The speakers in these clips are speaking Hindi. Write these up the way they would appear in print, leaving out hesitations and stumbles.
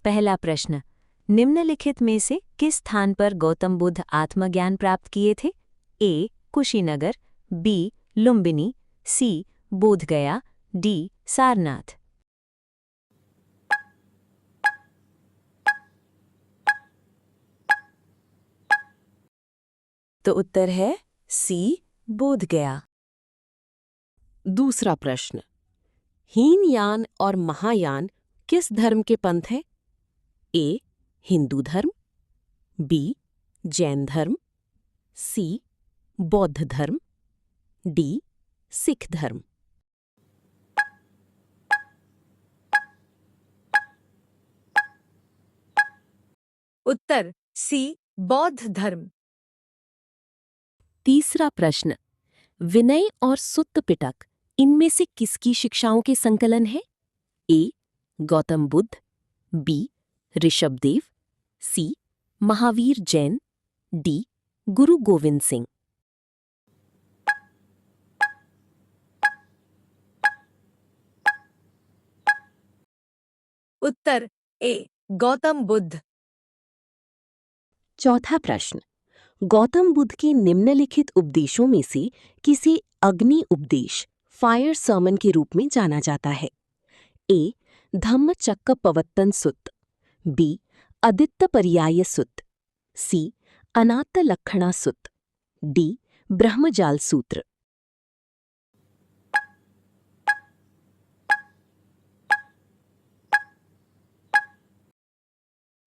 पहला प्रश्न, निम्नलिखित में से किस स्थान पर गौतम बुद्ध आत्मज्ञान प्राप्त किए थे? ए. कुशीनगर, बी. लुम्बिनी, सी. बोधगया, डी. सारनाथ। तो उत्तर है सी. बोधगया। दूसरा प्रश्न, हीनयान और महायान किस धर्म के पंथ हैं? ए. हिंदू धर्म, बी. जैन धर्म, सी. बौद्ध धर्म, डी. सिख धर्म। उत्तर सी. बौद्ध धर्म। तीसरा प्रश्न, विनय और सुत्त पिटक इनमें से किसकी शिक्षाओं के संकलन है? ए. गौतम बुद्ध, बी. ऋषभदेव, सी. महावीर जैन, डी. गुरु गोविंद सिंह। उत्तर ए. गौतम बुद्ध। चौथा प्रश्न, गौतम बुद्ध के निम्नलिखित उपदेशों में से किसे अग्नि उपदेश फायर सर्मन के रूप में जाना जाता है? ए. धम्मचक्कपवत्तन सुत्त, बी. आदित्य पर्याय सुत्त, सी. अनात्त लक्षणा सुत्त, डी. ब्रह्मजाल सूत्र।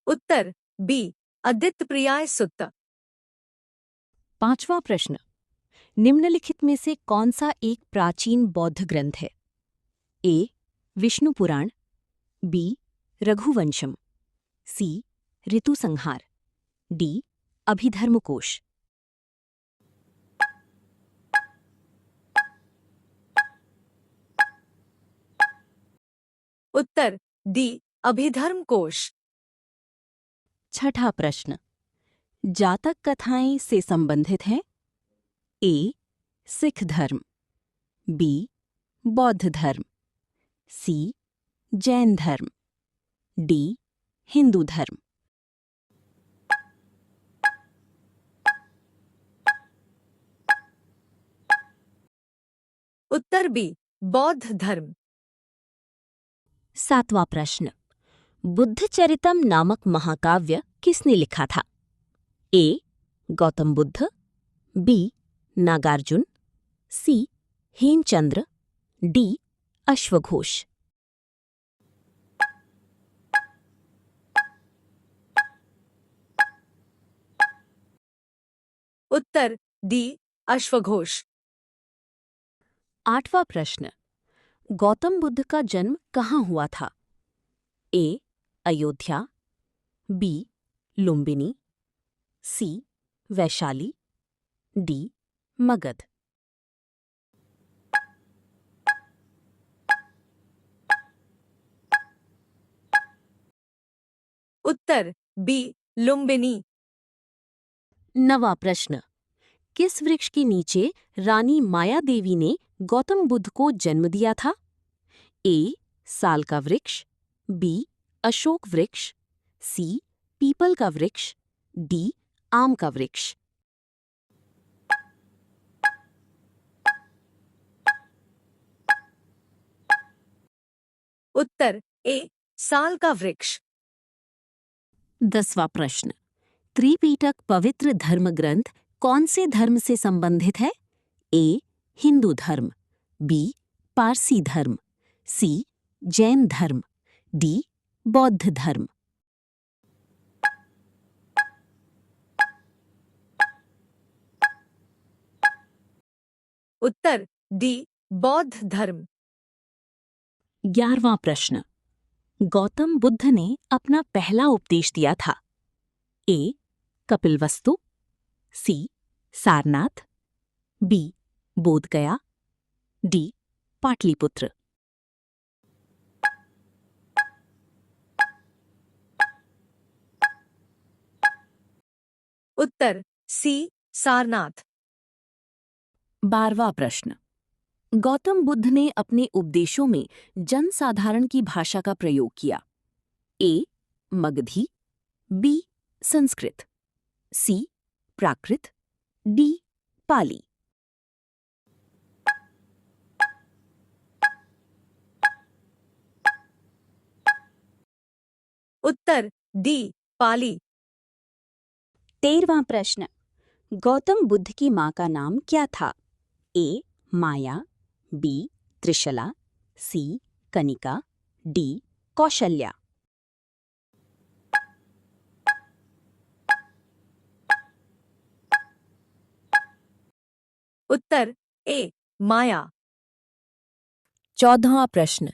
उत्तर बी. आदित्य पर्याय सुत्त। पांचवा प्रश्न, निम्नलिखित में से कौन सा एक प्राचीन बौद्ध ग्रंथ है? ए. विष्णु पुराण, बी. रघुवंशम, सी. ऋतुसंहार, डी. अभिधर्मकोश। उत्तर डी. अभिधर्मकोश। छठा प्रश्न, जातक कथाएं से संबंधित हैं? ए. सिख धर्म, बी. बौद्ध धर्म, सी. जैन धर्म, डी. हिंदू धर्म। उत्तर बी. बौद्ध धर्म। सातवां प्रश्न, बुद्धचरितम नामक महाकाव्य किसने लिखा था? ए. गौतम बुद्ध, बी. नागार्जुन, सी. हेमचंद्र, डी. अश्वघोष। उत्तर डी. अश्वघोष। आठवां प्रश्न, गौतम बुद्ध का जन्म कहाँ हुआ था? ए. अयोध्या, बी. लुम्बिनी, सी. वैशाली, डी. मगध। उत्तर बी. लुम्बिनी। नवां प्रश्न, किस वृक्ष के नीचे रानी माया देवी ने गौतम बुद्ध को जन्म दिया था? ए. साल का वृक्ष, बी. अशोक वृक्ष, सी. पीपल का वृक्ष, डी. आम का वृक्ष। उत्तर ए. साल का वृक्ष। 10वां प्रश्न, त्रिपिटक पवित्र धर्म ग्रंथ कौन से धर्म से संबंधित है? ए. हिंदू धर्म, बी. पारसी धर्म, सी. जैन धर्म, डी. बौद्ध धर्म। उत्तर डी. बौद्ध धर्म। 11वां प्रश्न, गौतम बुद्ध ने अपना पहला उपदेश दिया था? ए. कपिलवस्तु, सी. सारनाथ, बी. बोधगया, डी. पाटलिपुत्र। उत्तर सी. सारनाथ। 12वां प्रश्न, गौतम बुद्ध ने अपने उपदेशों में जनसाधारण की भाषा का प्रयोग किया? ए. मगधी, बी संस्कृत, सी प्राकृत, डी पाली। उत्तर डी पाली। 13वां प्रश्न, गौतम बुद्ध की मां का नाम क्या था? ए माया, बी त्रिशला, सी कनिका, डी कौशल्या। उत्तर ए माया। 14वां प्रश्न,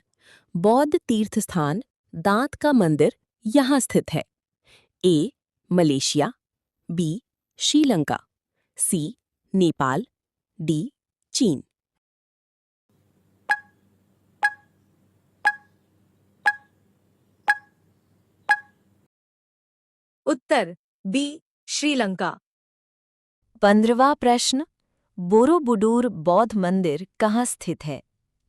बौद्ध तीर्थ स्थान दांत का मंदिर यहाँ स्थित है। A Malaysia, B Sri Lanka, C Nepal, D चीन। उत्तर बी श्रीलंका। 15वां प्रश्न, बोरोबुडूर बौद्ध मंदिर कहाँ स्थित है?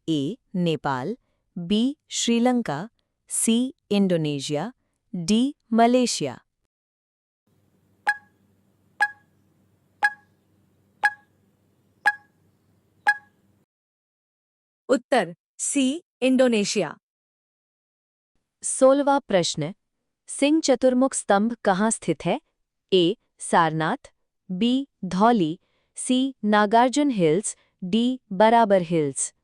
A Nepal, B Sri Lanka, C Indonesia, D Malaysia. उत्तर सी इंडोनेशिया। 16वां प्रश्न, सिंह चतुर्मुख स्तंभ कहाँ स्थित है? A Sarnath, B Dhauli, C Nagarjuna hills, D Barabar hills.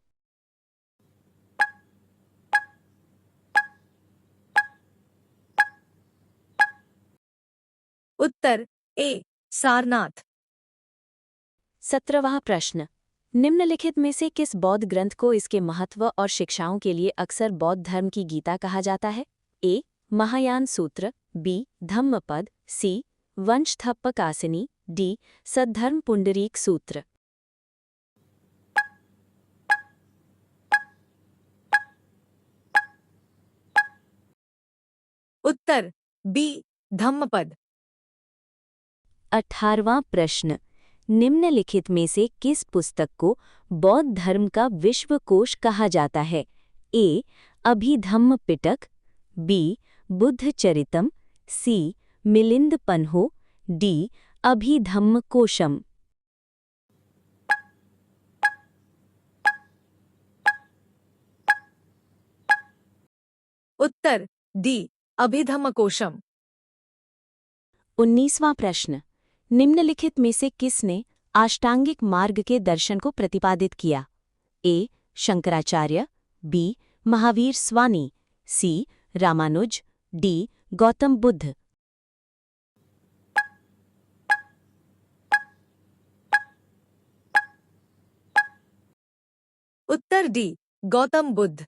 उत्तर ए सारनाथ। 17वां प्रश्न, निम्नलिखित में से किस बौद्ध ग्रंथ को इसके महत्व और शिक्षाओं के लिए अक्सर बौद्ध धर्म की गीता कहा जाता है? ए महायान सूत्र, बी धम्मपद, सी वंशथप्पकासिनी, डी सद्धर्म पुंडरीक सूत्र। उत्तर बी धम्मपद। 18वां प्रश्न, निम्नलिखित में से किस पुस्तक को बौद्ध धर्म का विश्वकोश कहा जाता है? ए अभिधम्म पिटक, बी बुद्ध चरितम, सी मिलिंद पन्हो, डी अभिधम्म कोशम। उत्तर डी अभिधम्मकोशम। 19वां प्रश्न, निम्नलिखित में से किसने अष्टांगिक मार्ग के दर्शन को प्रतिपादित किया? ए शंकराचार्य, बी महावीर स्वामी, सी रामानुज, डी गौतम बुद्ध। उत्तर डी गौतम बुद्ध।